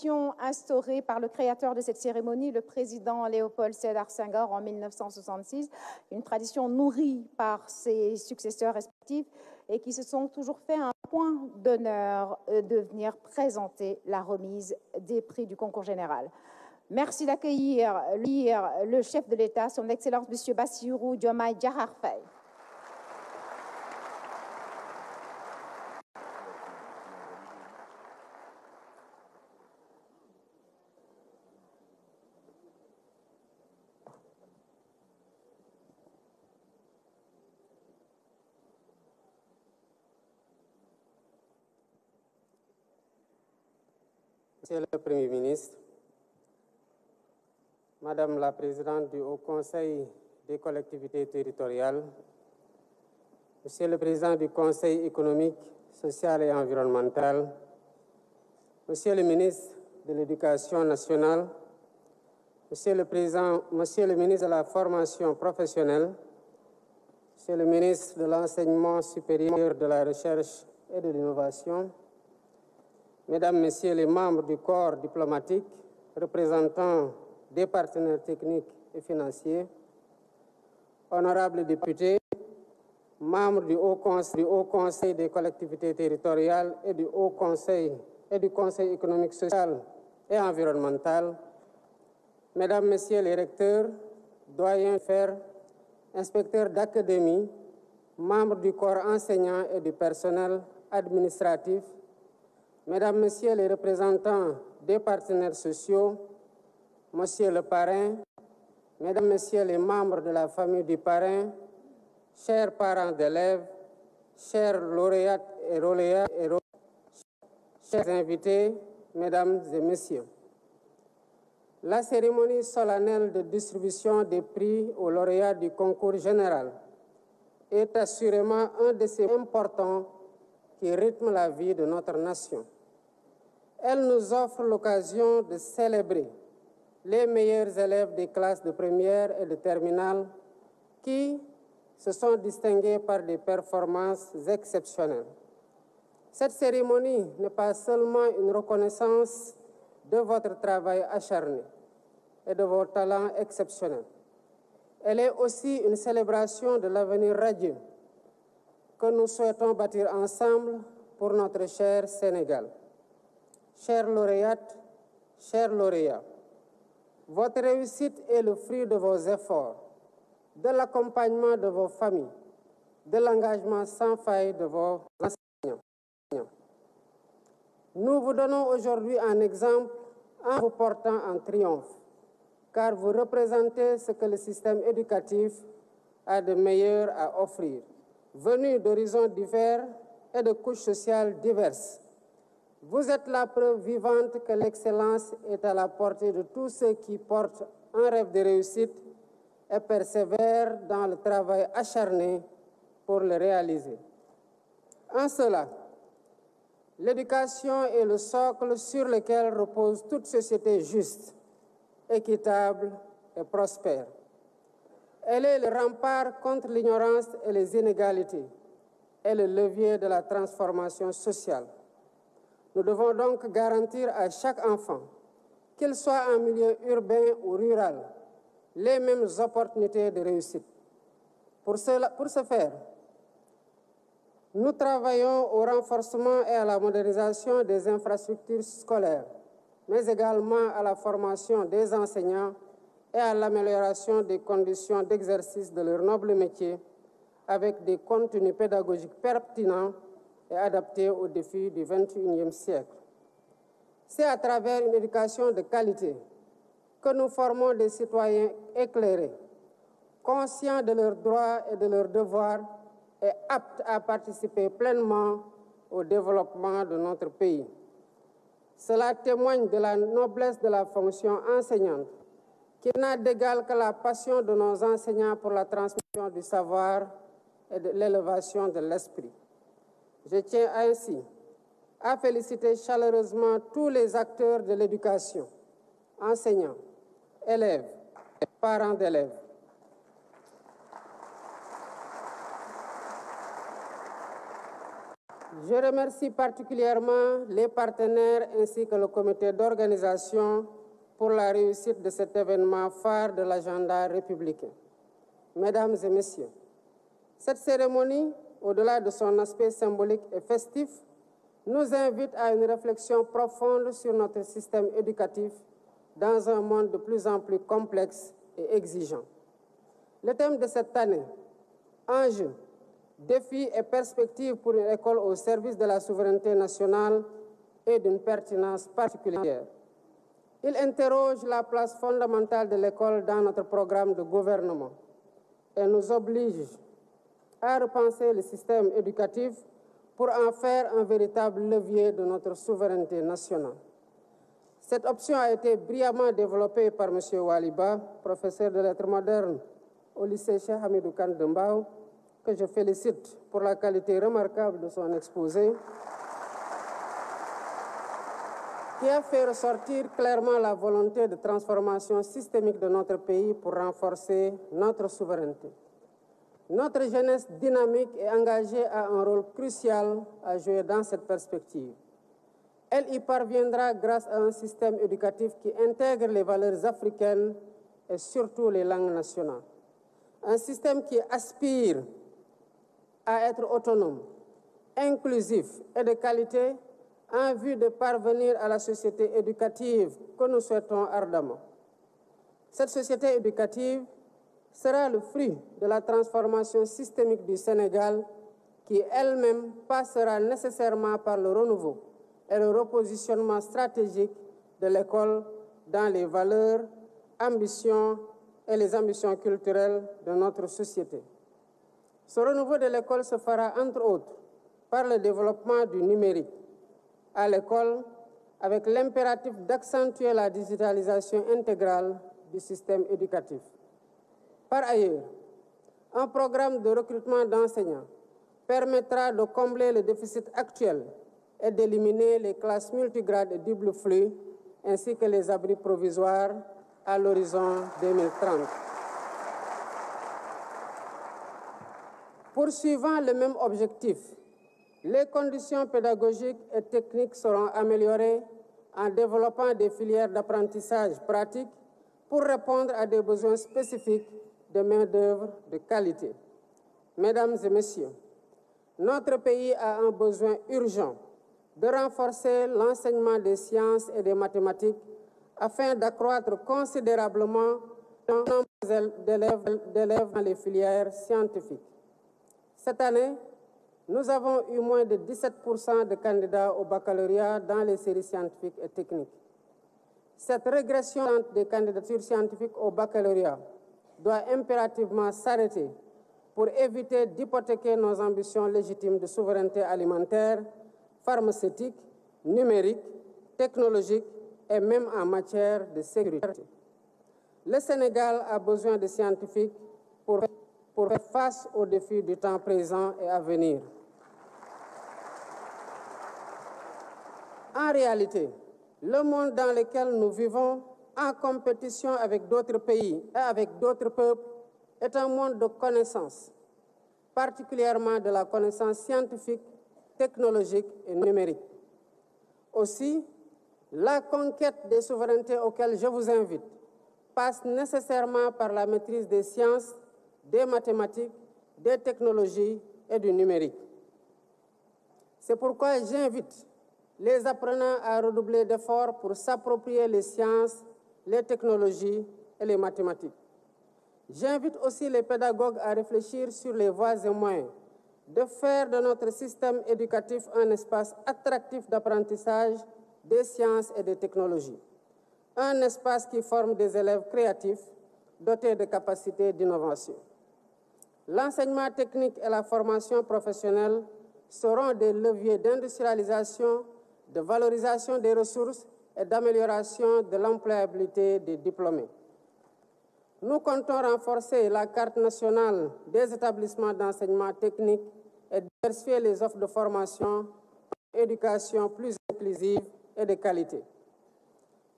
tradition instaurée par le créateur de cette cérémonie, le président Léopold Sédar Senghor, en 1966, une tradition nourrie par ses successeurs respectifs et qui se sont toujours fait un point d'honneur de venir présenter la remise des prix du concours général. Merci d'accueillir le chef de l'État, son Excellence M. Bassirou Diomaye Diakhar Faye. Monsieur le Premier ministre, Madame la Présidente du Haut Conseil des collectivités territoriales, Monsieur le Président du Conseil économique, social et environnemental, Monsieur le ministre de l'Éducation nationale, Monsieur le ministre de la Formation professionnelle, Monsieur le ministre de l'Enseignement supérieur, de la Recherche et de l'Innovation, Mesdames, Messieurs les membres du corps diplomatique, représentants des partenaires techniques et financiers, honorables députés, membres du Haut Conseil des collectivités territoriales et du Haut Conseil et du Conseil économique, social et environnemental, Mesdames, Messieurs les recteurs, doyens faire, inspecteurs d'académie, membres du corps enseignant et du personnel administratif, Mesdames, Messieurs les représentants des partenaires sociaux, Monsieur le parrain, Mesdames, Messieurs les membres de la famille du parrain, chers parents d'élèves, chers lauréates et lauréats, chers invités, Mesdames et Messieurs. La cérémonie solennelle de distribution des prix aux lauréats du concours général est assurément un de ces importants qui rythme la vie de notre nation. Elle nous offre l'occasion de célébrer les meilleurs élèves des classes de première et de terminale qui se sont distingués par des performances exceptionnelles. Cette cérémonie n'est pas seulement une reconnaissance de votre travail acharné et de vos talents exceptionnels. Elle est aussi une célébration de l'avenir radieux que nous souhaitons bâtir ensemble pour notre cher Sénégal. Chères lauréates, chers lauréats, votre réussite est le fruit de vos efforts, de l'accompagnement de vos familles, de l'engagement sans faille de vos enseignants. Nous vous donnons aujourd'hui un exemple en vous portant en triomphe, car vous représentez ce que le système éducatif a de meilleur à offrir, venus d'horizons divers et de couches sociales diverses. Vous êtes la preuve vivante que l'excellence est à la portée de tous ceux qui portent un rêve de réussite et persévèrent dans le travail acharné pour le réaliser. En cela, l'éducation est le socle sur lequel repose toute société juste, équitable et prospère. Elle est le rempart contre l'ignorance et les inégalités et le levier de la transformation sociale. Nous devons donc garantir à chaque enfant, qu'il soit en milieu urbain ou rural, les mêmes opportunités de réussite. Pour ce faire, nous travaillons au renforcement et à la modernisation des infrastructures scolaires, mais également à la formation des enseignants et à l'amélioration des conditions d'exercice de leur noble métier avec des contenus pédagogiques pertinents et adaptés aux défis du XXIe siècle. C'est à travers une éducation de qualité que nous formons des citoyens éclairés, conscients de leurs droits et de leurs devoirs et aptes à participer pleinement au développement de notre pays. Cela témoigne de la noblesse de la fonction enseignante, qui n'a d'égal que la passion de nos enseignants pour la transmission du savoir et de l'élévation de l'esprit. Je tiens ainsi à féliciter chaleureusement tous les acteurs de l'éducation, enseignants, élèves, parents d'élèves. Je remercie particulièrement les partenaires ainsi que le comité d'organisation pour la réussite de cet événement phare de l'agenda républicain. Mesdames et messieurs, cette cérémonie, au-delà de son aspect symbolique et festif, nous invite à une réflexion profonde sur notre système éducatif dans un monde de plus en plus complexe et exigeant. Le thème de cette année, enjeux, défis et perspectives pour une école au service de la souveraineté nationale, est d'une pertinence particulière. Il interroge la place fondamentale de l'école dans notre programme de gouvernement et nous oblige à repenser le système éducatif pour en faire un véritable levier de notre souveraineté nationale. Cette option a été brillamment développée par M. Waliba, professeur de lettres modernes au lycée Cheikh Hamidou Kane de Mbao, que je félicite pour la qualité remarquable de son exposé, qui a fait ressortir clairement la volonté de transformation systémique de notre pays pour renforcer notre souveraineté. Notre jeunesse dynamique et engagée a un rôle crucial à jouer dans cette perspective. Elle y parviendra grâce à un système éducatif qui intègre les valeurs africaines et surtout les langues nationales. Un système qui aspire à être autonome, inclusif et de qualité en vue de parvenir à la société éducative que nous souhaitons ardemment. Cette société éducative sera le fruit de la transformation systémique du Sénégal qui elle-même passera nécessairement par le renouveau et le repositionnement stratégique de l'école dans les valeurs, ambitions et les ambitions culturelles de notre société. Ce renouveau de l'école se fera entre autres par le développement du numérique à l'école avec l'impératif d'accentuer la digitalisation intégrale du système éducatif. Par ailleurs, un programme de recrutement d'enseignants permettra de combler le déficit actuel et d'éliminer les classes multigrades et double flux, ainsi que les abris provisoires à l'horizon 2030. Poursuivant le même objectif, les conditions pédagogiques et techniques seront améliorées en développant des filières d'apprentissage pratique pour répondre à des besoins spécifiques de main-d'œuvre de qualité. Mesdames et messieurs, notre pays a un besoin urgent de renforcer l'enseignement des sciences et des mathématiques afin d'accroître considérablement le nombre d'élèves dans les filières scientifiques. Cette année, nous avons eu moins de 17% de candidats au baccalauréat dans les séries scientifiques et techniques. Cette régression des candidatures scientifiques au baccalauréat doit impérativement s'arrêter pour éviter d'hypothéquer nos ambitions légitimes de souveraineté alimentaire, pharmaceutique, numérique, technologique et même en matière de sécurité. Le Sénégal a besoin de scientifiques pour faire face aux défis du temps présent et à venir. En réalité, le monde dans lequel nous vivons, en compétition avec d'autres pays et avec d'autres peuples, est un monde de connaissances, particulièrement de la connaissance scientifique, technologique et numérique. Aussi, la conquête des souverainetés auxquelles je vous invite passe nécessairement par la maîtrise des sciences, des mathématiques, des technologies et du numérique. C'est pourquoi j'invite les apprenants à redoubler d'efforts pour s'approprier les sciences, les technologies et les mathématiques. J'invite aussi les pédagogues à réfléchir sur les voies et moyens de faire de notre système éducatif un espace attractif d'apprentissage des sciences et des technologies. Un espace qui forme des élèves créatifs, dotés de capacités d'innovation. L'enseignement technique et la formation professionnelle seront des leviers d'industrialisation, de valorisation des ressources et d'amélioration de l'employabilité des diplômés. Nous comptons renforcer la carte nationale des établissements d'enseignement technique et diversifier les offres de formation pour une éducation plus inclusive et de qualité.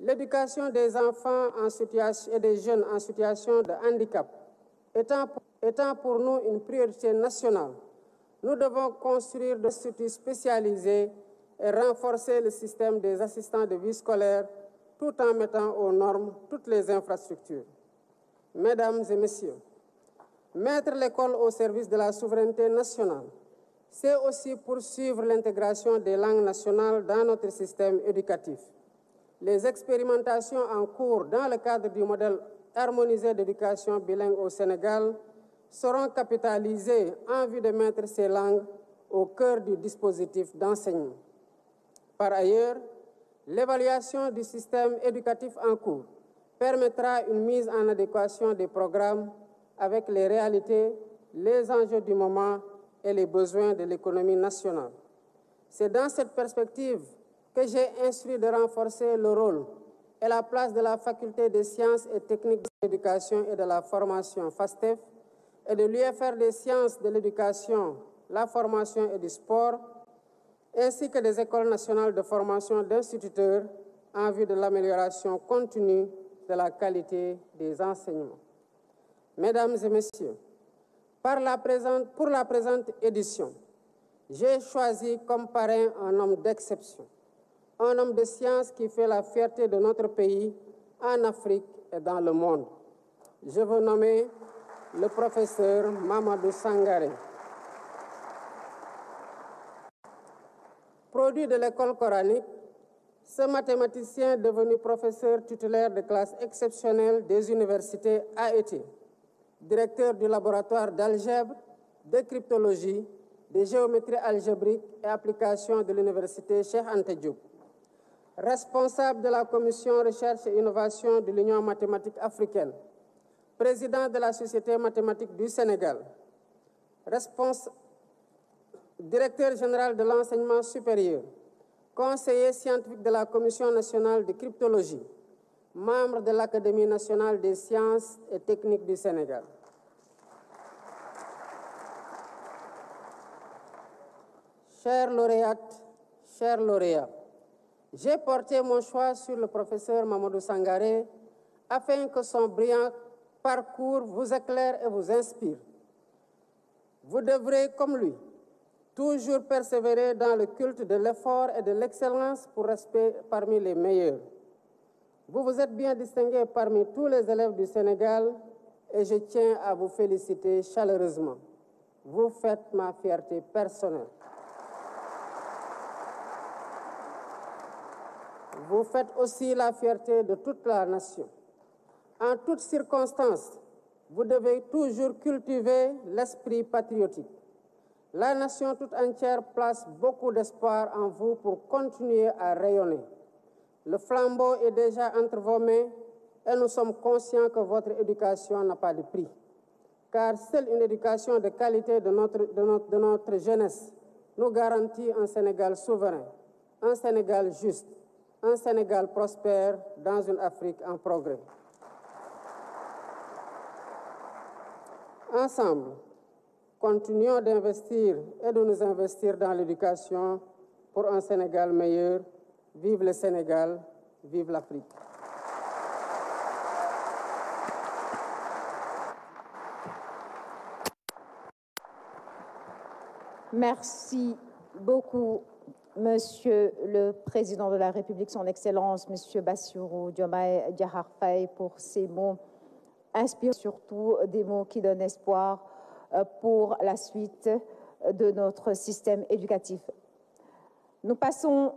L'éducation des enfants et des jeunes en situation de handicap étant pour nous une priorité nationale, Nous devons construire des instituts spécialisés et renforcer le système des assistants de vie scolaire tout en mettant aux normes toutes les infrastructures. Mesdames et messieurs, mettre l'école au service de la souveraineté nationale, c'est aussi poursuivre l'intégration des langues nationales dans notre système éducatif. Les expérimentations en cours dans le cadre du modèle harmonisé d'éducation bilingue au Sénégal seront capitalisées en vue de mettre ces langues au cœur du dispositif d'enseignement. Par ailleurs, l'évaluation du système éducatif en cours permettra une mise en adéquation des programmes avec les réalités, les enjeux du moment et les besoins de l'économie nationale. C'est dans cette perspective que j'ai instruit de renforcer le rôle et la place de la Faculté des sciences et techniques de l'éducation et de la formation FASTEF et de l'UFR des sciences de l'éducation, la formation et du sport, ainsi que des écoles nationales de formation d'instituteurs en vue de l'amélioration continue de la qualité des enseignements. Mesdames et messieurs, pour la présente édition, j'ai choisi comme parrain un homme d'exception, un homme de science qui fait la fierté de notre pays en Afrique et dans le monde. Je veux nommer le professeur Mamadou Sangaré. Produit de l'école coranique, ce mathématicien devenu professeur titulaire de classe exceptionnelle des universités a été directeur du laboratoire d'algèbre, de cryptologie, de géométrie algébrique et application de l'université Cheikh Anta Diop, responsable de la commission recherche et innovation de l'Union mathématique africaine, président de la Société mathématique du Sénégal, directeur général de l'enseignement supérieur, conseiller scientifique de la Commission nationale de cryptologie, membre de l'Académie nationale des sciences et techniques du Sénégal. Chers lauréates, chers lauréats, j'ai porté mon choix sur le professeur Mamadou Sangaré afin que son brillant parcours vous éclaire et vous inspire. Vous devrez, comme lui, toujours persévérer dans le culte de l'effort et de l'excellence pour rester parmi les meilleurs. Vous vous êtes bien distingué parmi tous les élèves du Sénégal et je tiens à vous féliciter chaleureusement. Vous faites ma fierté personnelle. Vous faites aussi la fierté de toute la nation. En toutes circonstances, vous devez toujours cultiver l'esprit patriotique. La nation toute entière place beaucoup d'espoir en vous pour continuer à rayonner. Le flambeau est déjà entre vos mains et nous sommes conscients que votre éducation n'a pas de prix. Car seule une éducation de qualité de notre jeunesse nous garantit un Sénégal souverain, un Sénégal juste, un Sénégal prospère dans une Afrique en progrès. Ensemble, continuons d'investir et de nous investir dans l'éducation pour un Sénégal meilleur. Vive le Sénégal, vive l'Afrique. Merci beaucoup, Monsieur le Président de la République, Son Excellence, Monsieur Bassirou Diomaye Diakhar Faye, pour ces mots inspirants, surtout des mots qui donnent espoir pour la suite de notre système éducatif. Nous passons